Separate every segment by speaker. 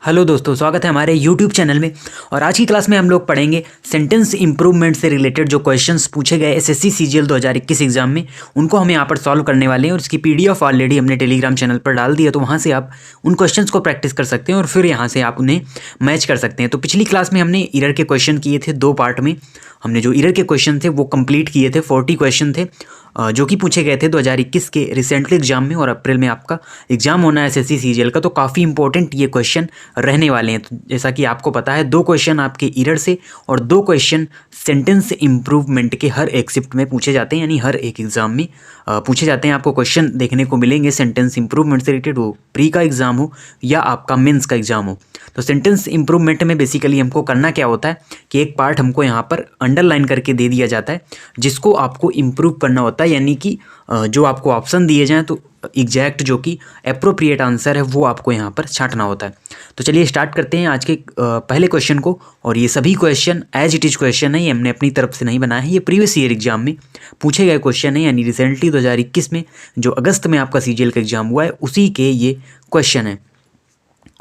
Speaker 1: Hello दोस्तों, स्वागत है हमारे YouTube चैनल में। और आज की क्लास में हम लोग पढ़ेंगे सेंटेंस इंप्रूवमेंट से रिलेटेड जो क्वेश्चंस पूछे गए एसएससी सीजीएल 2021 एग्जाम में, उनको हम यहाँ पर सॉल्व करने वाले हैं। और इसकी पीडीएफ ऑलरेडी हमने टेलीग्राम चैनल पर डाल दी है, तो वहाँ से आप उन क्वेश्चंस को प्रैक्टिस कर सकते हैं और फिर यहाँ से आप उन्हें मैच कर सकते हैं। तो पिछली क्लास में हमने ईयर के क्वेश्चन किए थे, 2 पार्ट में हमने जो ईयर के क्वेश्चन थे वो कंप्लीट किए थे। 40 क्वेश्चन थे जो कि पूछे गए थे 2021 के रिसेंटली एग्जाम में, और अप्रैल में आपका एग्जाम होना है एसएससी सीजीएल का। तो काफ़ी इंपॉर्टेंट ये क्वेश्चन रहने वाले हैं। तो जैसा कि आपको पता है, 2 क्वेश्चन आपके ईरर से और 2 क्वेश्चन सेंटेंस इंप्रूवमेंट के हर एक शिफ्ट में पूछे जाते हैं, यानी हर एक एग्जाम में पूछे जाते हैं। आपको क्वेश्चन देखने को मिलेंगे सेंटेंस इंप्रूवमेंट से रिलेटेड, वो प्री का एग्जाम हो या आपका मेंस का एग्जाम हो। तो सेंटेंस इंप्रूवमेंट में बेसिकली हमको करना क्या होता है कि एक पार्ट हमको यहाँ पर अंडरलाइन करके दे दिया जाता है, जिसको आपको इम्प्रूव करना होता है। यानी कि जो आपको ऑप्शन दिए जाएँ तो एग्जैक्ट जो कि अप्रोप्रिएट आंसर है वो आपको यहाँ पर छांटना होता है। तो चलिए स्टार्ट करते हैं आज के पहले क्वेश्चन को। और ये सभी question as it is question है, ये हमने अपनी तरफ से नहीं बनाया है, ये प्रीवियस ईयर एग्जाम में पूछे गए क्वेश्चन है। यानी रिसेंटली 2021 में जो अगस्त में आपका सीजीएल का एग्जाम हुआ है, उसी के ये क्वेश्चन है।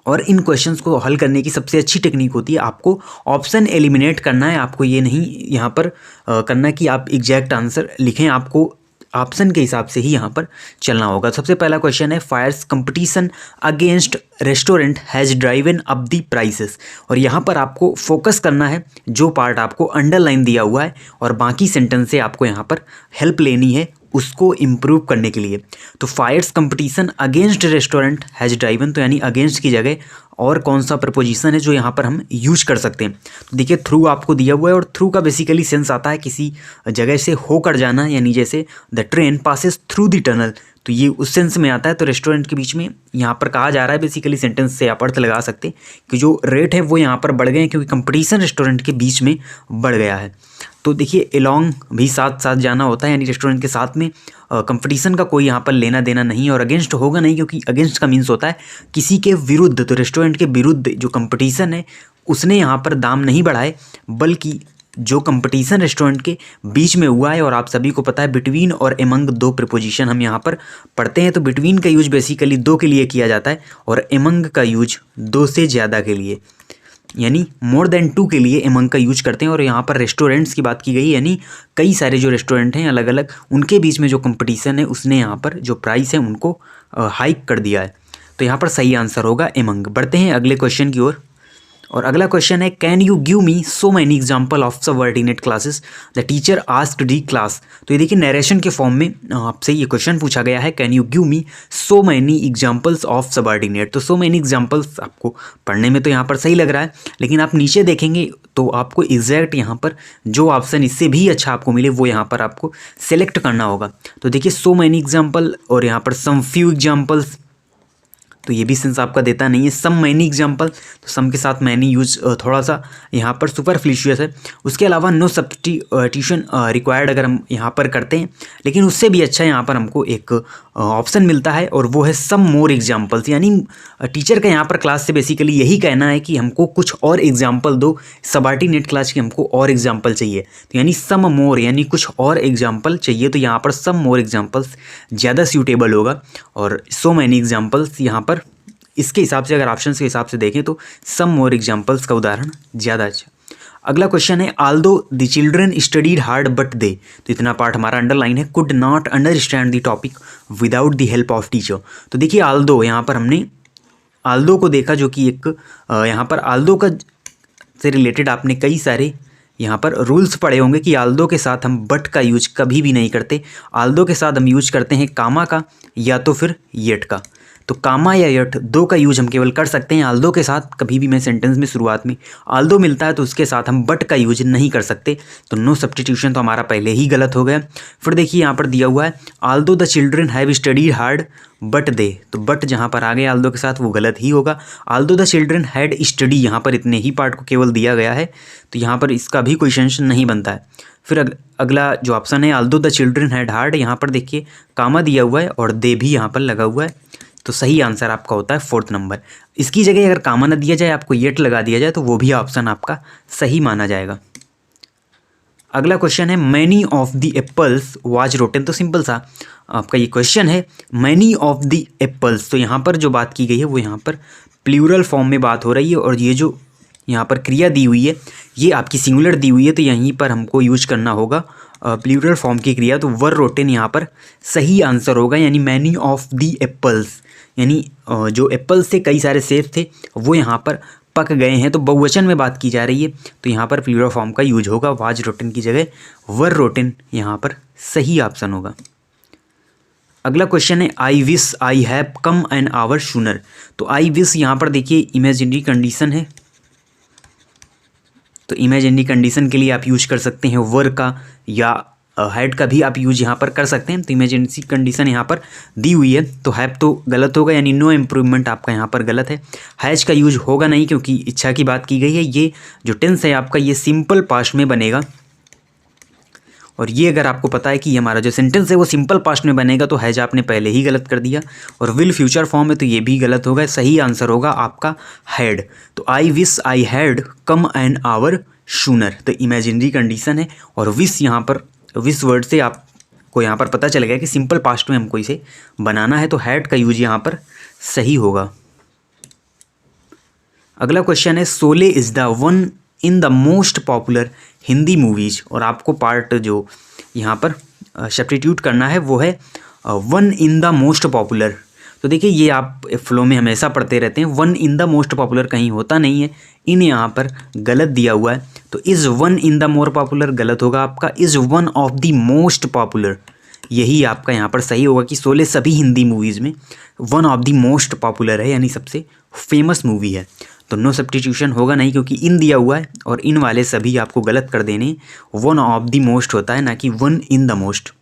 Speaker 1: और इन क्वेश्चंस को हल करने की सबसे अच्छी टेक्निक होती है, आपको ऑप्शन एलिमिनेट करना है। आपको ये नहीं यहाँ पर करना कि आप एग्जैक्ट आंसर लिखें, आपको ऑप्शन के हिसाब से ही यहाँ पर चलना होगा। सबसे पहला क्वेश्चन है, fierce competition against restaurant has driven up the prices. और यहाँ पर आपको फोकस करना है जो पार्ट आपको अंडरलाइन दिया हुआ है, और बाकी सेंटेंस से आपको यहाँ पर हेल्प लेनी है उसको इम्प्रूव करने के लिए। तो fierce competition against restaurant has driven, तो यानी अगेंस्ट की जगह और कौन सा प्रपोजिशन है जो यहाँ पर हम यूज कर सकते हैं। तो देखिए, थ्रू आपको दिया हुआ है, और थ्रू का बेसिकली सेंस आता है किसी जगह से होकर जाना, यानी जैसे the train passes through the tunnel, तो ये उस सेंस में आता है। तो रेस्टोरेंट के बीच में यहाँ पर कहा जा रहा है, बेसिकली सेंटेंस से आप अर्थ लगा सकते हैं कि जो रेट है वो यहाँ पर बढ़ गए हैं, क्योंकि कंपटीशन रेस्टोरेंट के बीच में बढ़ गया है। तो देखिए, एलोंग भी साथ साथ जाना होता है, यानी रेस्टोरेंट के साथ में कंपटीशन का कोई यहाँ पर लेना देना नहीं, और अगेंस्ट होगा नहीं, क्योंकि अगेंस्ट का मीन्स होता है किसी के विरुद्ध। तो रेस्टोरेंट के विरुद्ध जो कंपटीशन है उसने यहाँ पर दाम नहीं बढ़ाए, बल्कि जो कंपटीशन रेस्टोरेंट के बीच में हुआ है। और आप सभी को पता है बिटवीन और एमंग 2 प्रीपोजिशन हम यहाँ पर पढ़ते हैं। तो बिटवीन का यूज बेसिकली 2 के लिए किया जाता है, और एमंग का यूज 2 से ज़्यादा के लिए, यानी मोर देन 2 के लिए एमंग का यूज करते हैं। और यहाँ पर रेस्टोरेंट्स की बात की गई, यानी कई सारे जो रेस्टोरेंट हैं अलग अलग, उनके बीच में जो कंपटीशन है उसने यहाँ पर जो प्राइस है उनको हाइक कर दिया है। तो यहाँ पर सही आंसर होगा एमंग। बढ़ते हैं अगले क्वेश्चन की ओर। और अगला क्वेश्चन है, can you give me so many example of subordinate classes the teacher asked the class. तो ये देखिए, नरेशन के फॉर्म में आपसे ये क्वेश्चन पूछा गया है, can you give me so many examples of subordinate. तो सो मैनी एग्जाम्पल्स आपको पढ़ने में तो यहाँ पर सही लग रहा है, लेकिन आप नीचे देखेंगे तो आपको एग्जैक्ट यहाँ पर जो ऑप्शन इससे भी अच्छा आपको मिले वो यहाँ पर आपको सेलेक्ट करना होगा। तो देखिए, सो मैनी एग्जाम्पल और यहाँ पर सम फ्यू एग्जाम्पल्स, तो ये भी सेंस आपका देता नहीं है। सम मैनी एग्जाम्पल, तो सम के साथ मैनी यूज थोड़ा सा यहाँ पर सुपरफ्लिशियस है। उसके अलावा नो सब्स्टिट्यूशन रिक्वायर्ड अगर हम यहाँ पर करते हैं, लेकिन उससे भी अच्छा यहाँ पर हमको एक ऑप्शन मिलता है, और वो है सम मोर एग्जाम्पल्स। यानी टीचर का यहाँ पर क्लास से बेसिकली यही कहना है कि हमको कुछ और एग्जाम्पल दो, सबऑर्डिनेट क्लास की हमको और एग्जाम्पल चाहिए। तो यानी सम मोर, यानी कुछ और एग्जाम्पल चाहिए, तो यहाँ पर सम मोर एग्जाम्पल्स ज़्यादा सूटेबल होगा। और सो मैनी एग्जाम्पल्स यहाँ पर इसके हिसाब से, अगर ऑप्शन के हिसाब से देखें तो सम मोर एग्जाम्पल्स का उदाहरण ज़्यादा अच्छा। अगला क्वेश्चन है, Aldous the children studied hard but they, तो इतना पार्ट हमारा अंडरलाइन है, could not understand the topic without the help of teacher. तो देखिए, आल्दो, यहाँ पर हमने आल्दो को देखा, जो कि एक यहाँ पर आल्दो का से रिलेटेड आपने कई सारे यहाँ पर रूल्स पढ़े होंगे कि आल्दो के साथ हम बट का यूज कभी भी नहीं करते। आल्दो के साथ हम यूज करते हैं कामा का या तो फिर येट का। तो कामा या यट 2 का यूज हम केवल कर सकते हैं। आल्दो के साथ कभी भी मैं सेंटेंस में शुरुआत में आल्दो मिलता है तो उसके साथ हम बट का यूज नहीं कर सकते। तो नो सब्स्टिट्यूशन तो हमारा पहले ही गलत हो गया। फिर देखिए, यहाँ पर दिया हुआ है, Aldous the children have studied hard but they, तो बट जहाँ पर आ गया आल्दो के साथ वो गलत ही होगा। Aldous the children had study, यहाँ पर इतने ही पार्ट को केवल दिया गया है, तो यहाँ पर इसका भी कोई सेंस नहीं बनता है। फिर अगला जो ऑप्शन है, Aldous the children had hard, यहाँ पर देखिए कामा दिया हुआ है और दे भी यहाँ पर लगा हुआ है, तो सही आंसर आपका होता है 4th नंबर। इसकी जगह अगर कामा न दिया जाए, आपको येट लगा दिया जाए, तो वो भी ऑप्शन आपका सही माना जाएगा। अगला क्वेश्चन है many of the apples was rotten. तो सिंपल सा आपका ये क्वेश्चन है, मैनी ऑफ द एप्पल्स। तो यहाँ पर जो बात की गई है वो यहाँ पर प्लूरल फॉर्म में बात हो रही है, और ये जो यहाँ पर क्रिया दी हुई है ये आपकी सिंगुलर दी हुई है, तो यहीं पर हमको यूज करना होगा प्लूरल फॉर्म की क्रिया। तो वर रोटेन यहाँ पर सही आंसर होगा, यानी मैनी ऑफ द एप्पल्स, यानी जो एप्पल्स से कई सारे सेब थे वो यहाँ पर पक गए हैं। तो बहुवचन में बात की जा रही है, तो यहाँ पर प्लूरल फॉर्म का यूज होगा, वाज रोटेन की जगह वर रोटेन यहाँ पर सही ऑप्शन होगा। अगला क्वेश्चन है I wish I have come an hour sooner. तो आई विश यहाँ पर देखिए इमेजिनरी कंडीशन है, तो इमेजिनरी कंडीशन के लिए आप यूज कर सकते हैं वर का या हैड का भी आप यूज यहाँ पर कर सकते हैं। तो इमेजिनरी कंडीशन यहाँ पर दी हुई है, तो हैव तो गलत होगा, यानी नो इम्प्रूवमेंट आपका यहाँ पर गलत है। हैज का यूज होगा नहीं, क्योंकि इच्छा की बात की गई है। ये जो टेंस है आपका ये सिंपल पास्ट में बनेगा, और ये अगर आपको पता है कि हमारा जो सेंटेंस है वो सिंपल पास्ट में बनेगा, तो हैज आपने पहले ही गलत कर दिया, और विल फ्यूचर फॉर्म है तो ये भी गलत होगा। सही आंसर होगा आपका हैड। तो I wish I had come an hour sooner, तो इमेजिनरी कंडीशन है, और विश यहाँ पर विश वर्ड से आपको यहाँ पर पता चल गया कि सिंपल पास्ट में हमको इसे बनाना है, तो हैड का यूज यहाँ पर सही होगा। अगला क्वेश्चन है Sholay is the one in the most popular Hindi movies, और आपको पार्ट जो यहाँ पर सब्स्टिट्यूट करना है वो है one in the most popular. तो देखिए ये आप फ्लो में हमेशा पढ़ते रहते हैं, one in the most popular कहीं होता नहीं है, इन यहाँ पर गलत दिया हुआ है। तो is one in the more popular गलत होगा आपका, is one of the most popular यही आपका यहाँ पर सही होगा कि शोले सभी हिंदी मूवीज़ में one of the most popular है, यानी सबसे फेमस मूवी है। तो नो सब्स्टिट्यूशन होगा नहीं, क्योंकि इन दिया हुआ है और इन वाले सभी आपको गलत कर देने। वन ऑफ द मोस्ट होता है, ना कि वन इन द मोस्ट।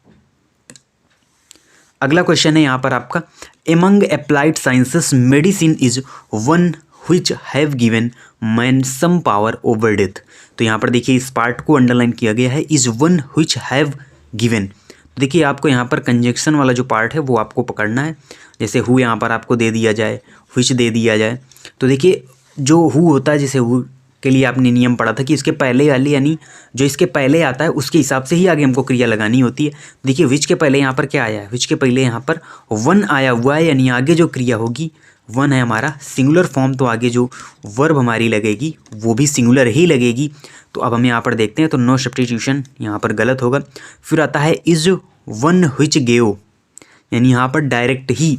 Speaker 1: अगला क्वेश्चन है यहाँ पर आपका among applied sciences medicine is one which have given man some power over death. तो यहाँ पर देखिए इस पार्ट को अंडरलाइन किया गया है, is one which have given. तो देखिए आपको यहाँ पर कंजक्शन वाला जो पार्ट है वो आपको पकड़ना है, जैसे हु यहाँ पर आपको दे दिया जाए, व्हिच दे दिया जाए। तो देखिए जो हु होता है, जैसे हु के लिए आपने नियम पढ़ा था कि इसके पहले वाली यानी जो इसके पहले आता है उसके हिसाब से ही आगे हमको क्रिया लगानी होती है। देखिए विच के पहले यहाँ पर क्या आया है, विच के पहले यहाँ पर वन आया हुआ है, यानी आगे जो क्रिया होगी वन है हमारा सिंगुलर फॉर्म, तो आगे जो वर्ब हमारी लगेगी वो भी सिंगुलर ही लगेगी। तो अब हम यहाँ पर देखते हैं, तो नो सब्स्टिट्यूशन यहाँ पर गलत होगा। फिर आता है इज वन व्हिच गेव, यानी यहाँ पर डायरेक्ट ही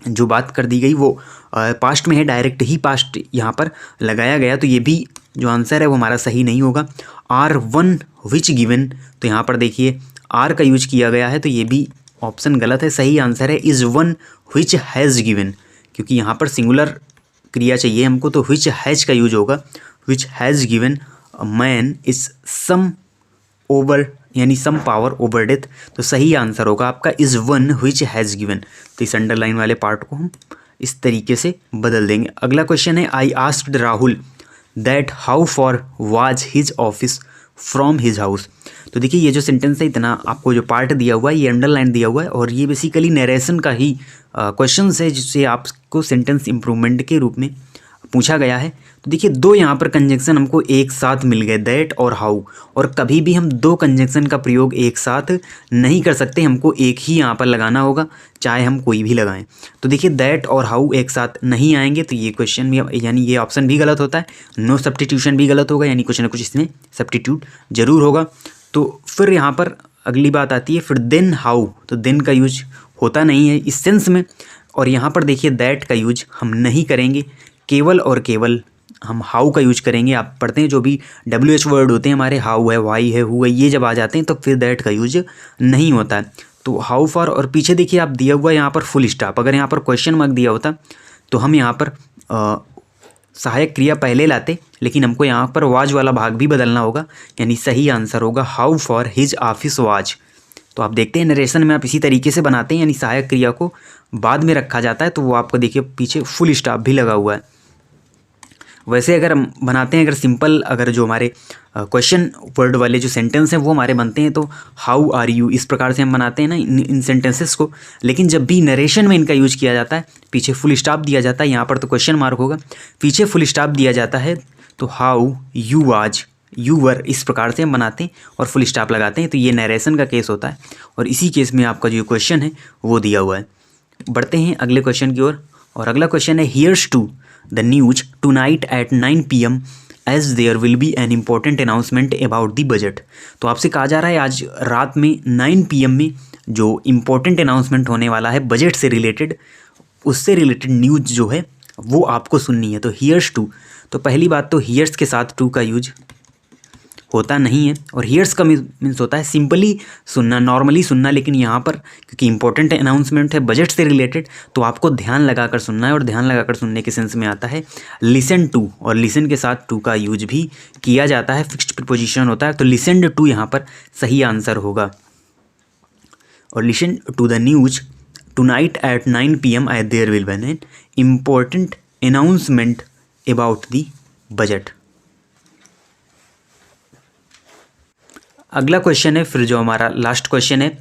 Speaker 1: जो बात कर दी गई वो पास्ट में है, डायरेक्ट ही पास्ट यहाँ पर लगाया गया, तो ये भी जो आंसर है वो हमारा सही नहीं होगा। आर वन विच गिवन, तो यहाँ पर देखिए आर का यूज किया गया है, तो ये भी ऑप्शन गलत है। सही आंसर है is one which has given, क्योंकि यहाँ पर सिंगुलर क्रिया चाहिए हमको, तो विच हैज़ का यूज होगा। Which has given man is some over, यानी सम पावर ओवर डेथ, तो सही आंसर होगा आपका is one which has given. तो इस अंडरलाइन वाले पार्ट को हम इस तरीके से बदल देंगे। अगला क्वेश्चन है I asked Rahul that how for was his office from his house. तो देखिए ये जो सेंटेंस है, इतना आपको जो पार्ट दिया हुआ है ये अंडरलाइन दिया हुआ है, और ये बेसिकली नरेशन का ही क्वेश्चन है जिससे आपको सेंटेंस इम्प्रूवमेंट के रूप में पूछा गया है। तो देखिए दो यहाँ पर कंजक्शन हमको एक साथ मिल गए, दैट और हाउ, और कभी भी हम दो कंजक्शन का प्रयोग एक साथ नहीं कर सकते, हमको एक ही यहाँ पर लगाना होगा, चाहे हम कोई भी लगाएं। तो देखिए दैट और हाउ एक साथ नहीं आएंगे, तो ये क्वेश्चन भी यानी ये ऑप्शन भी गलत होता है। नो सब्स्टिट्यूशन भी गलत होगा, यानी कुछ ना कुछ इसमें सब्स्टिट्यूट जरूर होगा। तो फिर यहाँ पर अगली बात आती है फिर देन हाउ, तो देन का यूज होता नहीं है इस सेंस में, और यहाँ पर देखिए दैट का यूज हम नहीं करेंगे, केवल और केवल हम हाउ का यूज करेंगे। आप पढ़ते हैं जो भी WH वर्ड होते हैं हमारे, हाउ है, वाई है, हु है, ये जब आ जाते हैं तो फिर दैट का यूज नहीं होता है। तो हाउ फॉर, और पीछे देखिए आप दिया हुआ है यहाँ पर फुल स्टॉप, अगर यहाँ पर क्वेश्चन मार्क दिया होता तो हम यहाँ पर सहायक क्रिया पहले लाते, लेकिन हमको यहाँ पर वाज वाला भाग भी बदलना होगा, यानी सही आंसर होगा how for his office was. तो आप देखते हैं नरेशन में आप इसी तरीके से बनाते हैं, यानी सहायक क्रिया को बाद में रखा जाता है, तो वो आपको देखिए पीछे फुल स्टॉप भी लगा हुआ है। वैसे अगर हम बनाते हैं, अगर सिंपल अगर जो हमारे क्वेश्चन वर्ड वाले जो सेंटेंस हैं वो हमारे बनते हैं, तो हाउ आर यू, इस प्रकार से हम बनाते हैं ना इन सेंटेंसेस को। लेकिन जब भी नरेशन में इनका यूज किया जाता है, पीछे फुल स्टॉप दिया जाता है, यहाँ पर तो क्वेश्चन मार्क होगा, पीछे फुल स्टॉप दिया जाता है, तो how you was, you were, इस प्रकार से हम बनाते हैं और फुल स्टॉप लगाते हैं। तो ये नरेशन का केस होता है और इसी केस में आपका जो क्वेश्चन है वो दिया हुआ है। बढ़ते हैं अगले क्वेश्चन की ओर और अगला क्वेश्चन है here's to the news tonight at 9 PM as there will be an important announcement about the budget. तो आपसे कहा जा रहा है आज रात में 9 PM में जो इम्पोर्टेंट अनाउंसमेंट होने वाला है बजट से रिलेटेड, उससे रिलेटेड न्यूज़ जो है वो आपको सुननी है। तो हियर्स टू, तो पहली बात तो हियर्स के साथ टू का यूज होता नहीं है और हियर्स का मीन्स होता है सिंपली सुनना, नॉर्मली सुनना। लेकिन यहाँ पर क्योंकि इंपॉर्टेंट अनाउंसमेंट है बजट से रिलेटेड तो आपको ध्यान लगाकर सुनना है और ध्यान लगाकर सुनने के सेंस में आता है लिसन टू, और लिसन के साथ टू का यूज भी किया जाता है, फिक्स्ड प्रीपोजिशन होता है। तो लिसन टू यहाँ पर सही आंसर होगा। और listen to the news tonight at 9 PM at there will be an important announcement about the budget. अगला क्वेश्चन है फिर जो हमारा लास्ट क्वेश्चन है,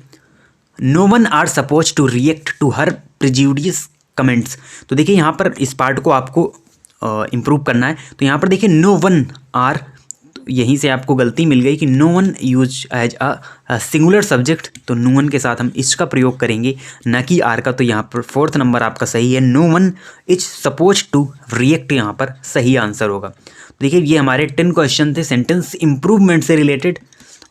Speaker 1: no one are suppose to react to her prejudicious comments. तो देखिए यहाँ पर इस पार्ट को आपको इम्प्रूव करना है। तो यहाँ पर देखिए नो वन आर, यहीं से आपको गलती मिल गई कि no one use as a singular subject, तो नो वन के साथ हम इसका प्रयोग करेंगे ना कि आर का। तो यहाँ पर 4th नंबर आपका सही है, no one is suppose to react यहाँ पर सही आंसर होगा। देखिए ये हमारे 10 क्वेश्चन थे सेंटेंस इम्प्रूवमेंट से रिलेटेड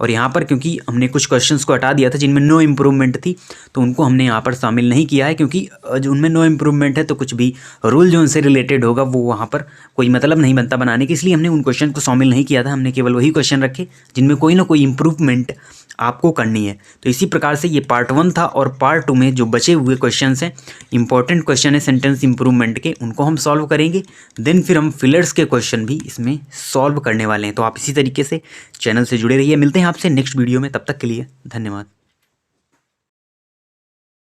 Speaker 1: और यहाँ पर क्योंकि हमने कुछ क्वेश्चंस को हटा दिया था जिनमें नो इम्प्रूवमेंट थी तो उनको हमने यहाँ पर शामिल नहीं किया है, क्योंकि जो उनमें नो इम्प्रूवमेंट है तो कुछ भी रूल जो उनसे रिलेटेड होगा वो वहाँ पर कोई मतलब नहीं बनता बनाने की, इसलिए हमने उन क्वेश्चन को शामिल नहीं किया था। हमने केवल वही क्वेश्चन रखे जिनमें कोई ना कोई इम्प्रूवमेंट आपको करनी है। तो इसी प्रकार से ये पार्ट 1 था और पार्ट 2 में जो बचे हुए क्वेश्चंस हैं इंपॉर्टेंट क्वेश्चन है सेंटेंस इंप्रूवमेंट के, उनको हम सॉल्व करेंगे। देन फिर हम फिलर्स के क्वेश्चन भी इसमें सॉल्व करने वाले हैं। तो आप इसी तरीके से चैनल से जुड़े रहिए। मिलते हैं आपसे नेक्स्ट वीडियो में, तब तक के लिए धन्यवाद।